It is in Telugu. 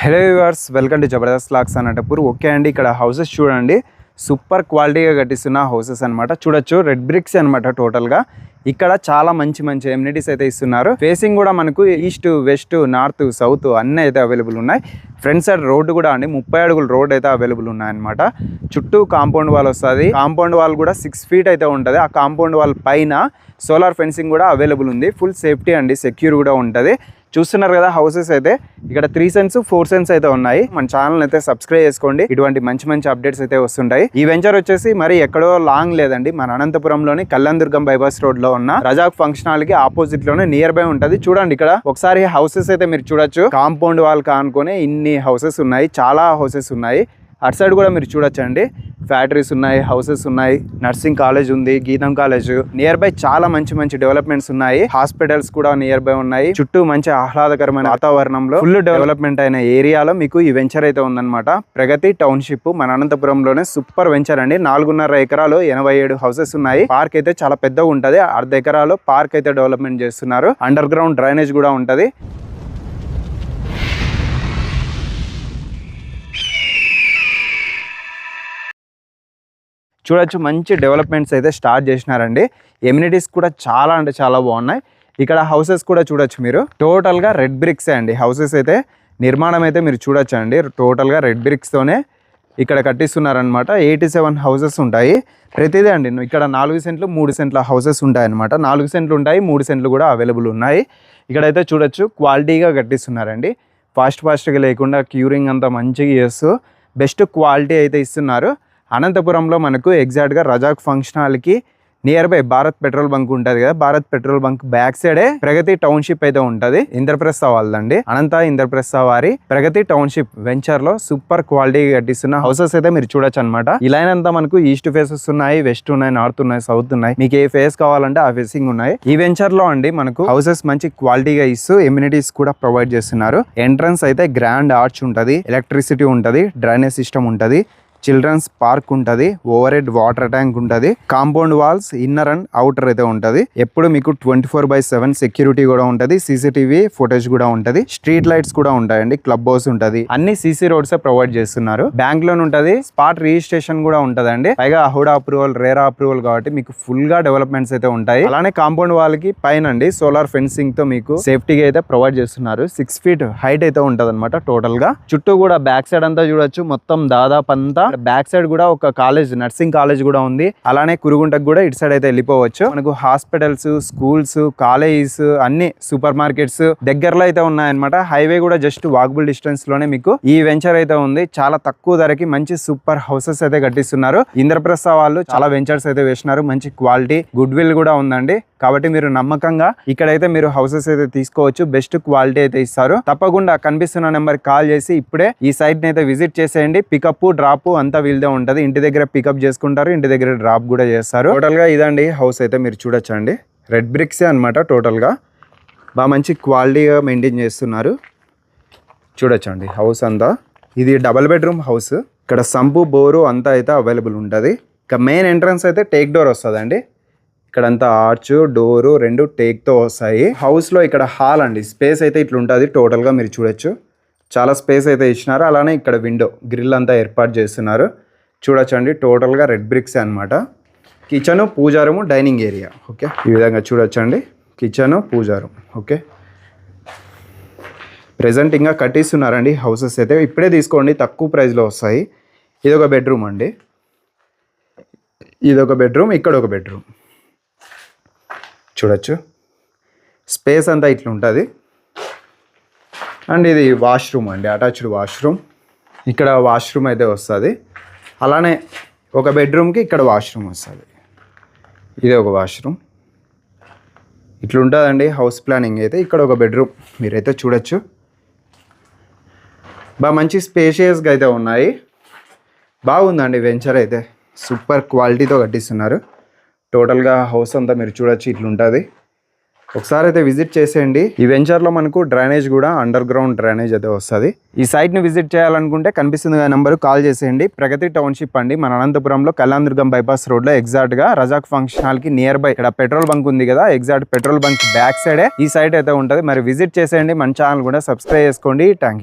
Hello viewers, welcome to Jabardasth vlogs Anantapur. Okay అండి, ఇక్కడ హౌసెస్ చూడండి, సూపర్ క్వాలిటీగా కట్టిస్తున్న హౌసెస్ అనమాట. చూడొచ్చు, రెడ్ బ్రిక్స్ అనమాట. టోటల్గా ఇక్కడ చాలా మంచి ఎమ్యూనిటీస్ అయితే ఇస్తున్నారు. ఫేసింగ్ కూడా మనకు ఈస్ట్, వెస్ట్, నార్త్, సౌత్ అన్నీ అయితే అవైలబుల్ ఉన్నాయి. ఫ్రంట్ సైడ్ రోడ్డు కూడా అండి 30 అడుగుల రోడ్ అయితే అవైలబుల్ ఉన్నాయన్నమాట. చుట్టూ కాంపౌండ్ వాల్ వస్తుంది. కాంపౌండ్ వాల్ కూడా 6 ఫీట్ అయితే ఉంటుంది. ఆ కాంపౌండ్ వాల్ పైన సోలార్ ఫెన్సింగ్ కూడా అవైలబుల్ ఉంది. ఫుల్ సేఫ్టీ అండి, సెక్యూర్ కూడా ఉంటుంది. చూస్తున్నారు కదా హౌసెస్ అయితే. ఇక్కడ 3 సెన్స్ 4 సెన్స్ అయితే ఉన్నాయి. మన ఛానల్ అయితే సబ్స్క్రైబ్ చేసుకోండి, ఇటువంటి మంచి అప్డేట్స్ అయితే వస్తుంటాయి. ఈ వెంచర్ వచ్చేసి మరి ఎక్కడో లాంగ్ లేదండి, మన అనంతపురంలోని కళ్యాణదుర్గం బైపాస్ రోడ్ లో ఉన్న రజాక్ ఫంక్షన్ హాల్ కి ఆపోజిట్ లోనే నియర్ బై ఉంటది. చూడండి, ఇక్కడ ఒకసారి హౌసెస్ అయితే మీరు చూడొచ్చు. కాంపౌండ్ వాల్ కానుకొని ఇన్ని హౌసెస్ ఉన్నాయి, చాలా హౌసెస్ ఉన్నాయి. అటు సైడ్ కూడా మీరు చూడొచ్చండి, ఫ్యాక్టరీస్ ఉన్నాయి, హౌసెస్ ఉన్నాయి, నర్సింగ్ కాలేజ్ ఉంది, గీతం కాలేజ్ నియర్ బై చాలా మంచి డెవలప్మెంట్స్ ఉన్నాయి. హాస్పిటల్స్ కూడా నియర్ బై ఉన్నాయి. చుట్టూ మంచి ఆహ్లాదకరమైన వాతావరణంలో ఫుల్ డెవలప్మెంట్ అయిన ఏరియాలో మీకు ఈ వెంచర్ అయితే ఉందన్నమాట. ప్రగతి టౌన్షిప్ మన అనంతపురంలోనే సూపర్ వెంచర్ అండి. 4.5 ఎకరాలు 87 హౌసెస్ ఉన్నాయి. పార్క్ అయితే చాలా పెద్దగా ఉంటది. 1/2 ఎకరాలో పార్క్ అయితే డెవలప్మెంట్ చేస్తున్నారు. అండర్ గ్రౌండ్ డ్రైనేజ్ కూడా ఉంటది. చూడొచ్చు, మంచి డెవలప్మెంట్స్ అయితే స్టార్ట్ చేసినారండి. ఎమ్యూనిటీస్ కూడా చాలా అంటే చాలా బాగున్నాయి. ఇక్కడ హౌసెస్ కూడా చూడొచ్చు మీరు. టోటల్గా రెడ్ బ్రిక్సే అండి హౌసెస్ అయితే. నిర్మాణం అయితే మీరు చూడొచ్చు అండి, టోటల్గా రెడ్ బ్రిక్స్తోనే ఇక్కడ కట్టిస్తున్నారనమాట. 87 హౌసెస్ ఉంటాయి. ప్రతిదీ అండి, ఇక్కడ 4 సెంట్లు 3 సెంట్ల హౌసెస్ ఉంటాయి అనమాట. 4 సెంట్లు ఉంటాయి, 3 సెంట్లు కూడా అవైలబుల్ ఉన్నాయి. ఇక్కడైతే చూడొచ్చు, క్వాలిటీగా కట్టిస్తున్నారండి. ఫాస్ట్గా లేకుండా క్యూరింగ్ అంతా మంచిగా చేస్తూ బెస్ట్ క్వాలిటీ అయితే ఇస్తున్నారు. అనంతపురంలో మనకు ఎగ్జాక్ట్గా రజాక్ ఫంక్షన్ హాల్కి near by Bharat petrol bunk ఉంటుంది కదా, భారత్ పెట్రోల్ బంక్ బ్యాక్ సైడే ప్రగతి టౌన్షిప్ అయితే ఉంటుంది. ఇంద్రప్రస్థ వాళ్ళదండి, అనంత ఇంద్రప్రస్థ వారి ప్రగతి టౌన్షిప్ వెంచర్ లో సూపర్ క్వాలిటీ కట్టిస్తున్న హౌసెస్ అయితే మీరు చూడొచ్చు అనమాట. ఈ లైన్ అంతా మనకు ఈస్ట్ ఫేసెస్ ఉన్నాయి, వెస్ట్ ఉన్నాయి, నార్త్ ఉన్నాయి, సౌత్ ఉన్నాయి. మీకు ఏ ఫేస్ కావాలంటే ఆ ఫేసింగ్ ఉన్నాయి. ఈ వెంచర్ లో అండి మనకు హౌసెస్ మంచి క్వాలిటీగా ఇస్తూ ఎమ్యూనిటీస్ కూడా ప్రొవైడ్ చేస్తున్నారు. ఎంట్రన్స్ అయితే గ్రాండ్ ఆర్చ్ ఉంటుంది, ఎలక్ట్రిసిటీ ఉంటుంది, డ్రైనేజ్ సిస్టమ్ ఉంటుంది, చిల్డ్రన్స్ పార్క్ ఉంటుంది, ఓవర్ హెడ్ వాటర్ ట్యాంక్ ఉంటుంది, compound walls inner and outer అయితే ఉంటుంది. ఎప్పుడు మీకు 24/7 సెక్యూరిటీ కూడా ఉంటుంది, సీసీటీవీ ఫుటేజ్ కూడా ఉంటుంది, స్ట్రీట్ లైట్స్ కూడా ఉంటాయండి, క్లబ్ హౌస్ ఉంటుంది, అన్ని సీసీ రోడ్స్ ప్రొవైడ్ చేస్తున్నారు. బ్యాంక్ లోన్ ఉంటుంది, స్పాట్ రిజిస్ట్రేషన్ కూడా ఉంటదండి. పైగా హుడా అప్రూవల్, రేరా అప్రూవల్ కాబట్టి మీకు ఫుల్ గా డెవలప్మెంట్స్ అయితే ఉంటాయి. అలానే కాంపౌండ్ వాల్ కి పైన అండి సోలార్ ఫెన్సింగ్ తో మీకు సేఫ్టీగా అయితే ప్రొవైడ్ చేస్తున్నారు. 6 ఫీట్ హైట్ అయితే ఉంటది అనమాట. టోటల్ గా చుట్టూ కూడా బ్యాక్ సైడ్ అంతా చూడొచ్చు, మొత్తం దాదాపు అంతా బ్యాక్ సైడ్ కూడా ఒక కాలేజ్, నర్సింగ్ కాలేజ్ కూడా ఉంది. అలానే కురుగుంటకు కూడా ఇటు సైడ్ అయితే వెళ్ళిపోవచ్చు. మనకు హాస్పిటల్స్, స్కూల్స్, కాలేజెస్, అన్ని సూపర్ మార్కెట్స్ దగ్గరలో అయితే ఉన్నాయన్నమాట. హైవే కూడా జస్ట్ వాకబుల్ డిస్టెన్స్ లోనే మీకు ఈ వెంచర్ అయితే ఉంది. చాలా తక్కువ ధరకి మంచి సూపర్ హౌసెస్ అయితే కట్టిస్తున్నారు. ఇంద్రప్రస్థ వాళ్ళు చాలా వెంచర్స్ అయితే వేసినారు. మంచి క్వాలిటీ, గుడ్ విల్ కూడా ఉందండి. కాబట్టి మీరు నమ్మకంగా ఇక్కడైతే మీరు హౌసెస్ అయితే తీసుకోవచ్చు. బెస్ట్ క్వాలిటీ అయితే ఇస్తారు. తప్పకుండా కనిపిస్తున్న నెంబర్ కాల్ చేసి ఇప్పుడే ఈ సైట్ ని అయితే విజిట్ చేసేయండి. పికప్, డ్రాప్ అంతా వీళ్ళదే ఉంటది. ఇంటి దగ్గర పికప్ చేసుకుంటారు, ఇంటి దగ్గర డ్రాప్ కూడా చేస్తారు. టోటల్ గా ఇదండి హౌస్ అయితే మీరు చూడొచ్చండి. రెడ్ బ్రిక్సే అనమాట. టోటల్ గా బాగా మంచి క్వాలిటీగా మెయింటైన్ చేస్తున్నారు. చూడొచ్చండి హౌస్ అంతా. ఇది డబల్ బెడ్రూమ్ హౌస్. ఇక్కడ సంపు, బోరు అంతా అయితే అవైలబుల్ ఉంటుంది. ఇక మెయిన్ ఎంట్రన్స్ అయితే టేక్ డోర్ వస్తుందండి. ఇక్కడంతా ఆర్చ్, డోరు 2 టేక్తో వస్తాయి. హౌస్లో ఇక్కడ హాల్ అండి, స్పేస్ అయితే ఇట్లా ఉంటుంది. టోటల్గా మీరు చూడొచ్చు, చాలా స్పేస్ అయితే ఇచ్చినారు. అలానే ఇక్కడ విండో గ్రిల్ అంతా ఏర్పాటు చేస్తున్నారు. చూడొచ్చండి, టోటల్గా రెడ్ బ్రిక్స్ అనమాట. కిచెను, పూజా రూము, డైనింగ్ ఏరియా. ఓకే, ఈ విధంగా చూడొచ్చండి, కిచెను, పూజా రూమ్. ఓకే, ప్రెజెంట్ ఇంకా కట్టిస్తున్నారండి హౌసెస్ అయితే. ఇప్పుడే తీసుకోండి, తక్కువ ప్రైస్లో వస్తాయి. ఇదొక బెడ్రూమ్ అండి, ఇదొక బెడ్రూమ్, ఇక్కడ ఒక బెడ్రూమ్. చూడొచ్చు, స్పేస్ అంతా ఇట్లా ఉంటుంది. అండ్ ఇది వాష్రూమ్ అండి, అటాచ్డ్ వాష్రూమ్. ఇక్కడ వాష్రూమ్ అయితే వస్తుంది. అలానే ఒక బెడ్రూమ్కి ఇక్కడ వాష్రూమ్ వస్తుంది. ఇది ఒక వాష్రూమ్. ఇట్లా ఉంటుందండి హౌస్ ప్లానింగ్ అయితే. ఇక్కడ ఒక బెడ్రూమ్ మీరైతే చూడొచ్చు. బాగా మంచి స్పేషియస్గా అయితే ఉన్నాయి. బాగుందండి వెంచర్ అయితే. సూపర్ క్వాలిటీతో కట్టిస్తున్నారు. టోటల్గా హౌస్ అంతా మీరు చూడొచ్చు, ఇట్లుంటుంది. ఒకసారి అయితే విజిట్ చేసేయండి. ఈ వెంచర్లో మనకు డ్రైనేజ్ కూడా అండర్ గ్రౌండ్ డ్రైనేజ్ అయితే వస్తుంది. ఈ సైట్ని విజిట్ చేయాలనుకుంటే కనిపిస్తుంది నెంబర్ కాల్ చేసేయండి. ప్రగతి టౌన్షిప్ అండి, మన అనంతపురంలో కళ్యాణదుర్గం బైపాస్ రోడ్లో ఎగ్జాక్ట్గా రజాక్ ఫంక్షన్ హాల్కి నియర్ బై. ఇక్కడ పెట్రోల్ బంక్ ఉంది కదా, ఎగ్జాక్ట్ పెట్రోల్ బంక్ బ్యాక్ సైడే ఈ సైట్ అయితే ఉంటుంది. మరి విజిట్ చేసేయండి. మన ఛానల్ కూడా సబ్స్క్రైబ్ చేసుకోండి. Thank you.